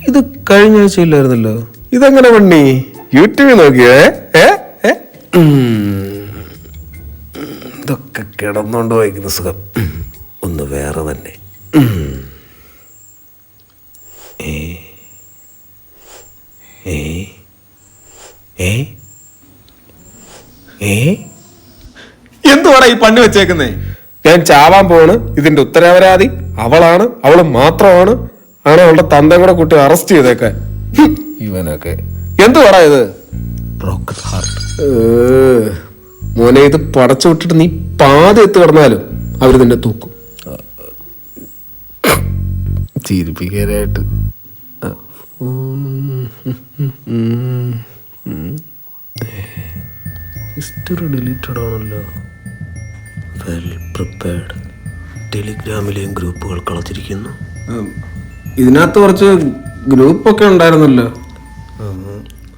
ഇത് കഴിഞ്ഞ ആഴ്ചയില്ലായിരുന്നല്ലോ. ഇതെങ്ങനെ പണി? യൂട്യൂബിൽ നോക്കിയേ? ഇതൊക്കെ കിടന്നോണ്ട് വായിക്കുന്ന സുഖം ഒന്ന് വേറെ തന്നെ. എന്തുവാടാ ഈ പണി വെച്ചേക്കുന്നേ? ഞാൻ ചാവാൻ പോവാണ്. ഇതിന്റെ ഉത്തരവാദി അവളാണ്, അവള് മാത്രമാണ്. ആണ് അവളുടെ തന്തം കൂടെ കൂട്ടി അറസ്റ്റ് ചെയ്തേക്കാൻ. ഇവനൊക്കെ എന്തുവാടാ ഇത്? മോനെ, ഇത് പടച്ചു വിട്ടിട്ട് നീ പാതി എത്ത് കിടന്നാലും അവര് നിന്നെ തൂക്കും. ചിരിപ്പിക്കാനായിട്ട്. ഹിസ്റ്ററി ഡിലീറ്റഡ് ആണല്ലോ. Well prepared. ടെലിഗ്രാമിലെയും ഗ്രൂപ്പുകൾ കളഞ്ഞിരിക്കുന്നു. ഇതിനകത്ത് കുറച്ച് ഗ്രൂപ്പൊക്കെ ഉണ്ടായിരുന്നല്ലോ.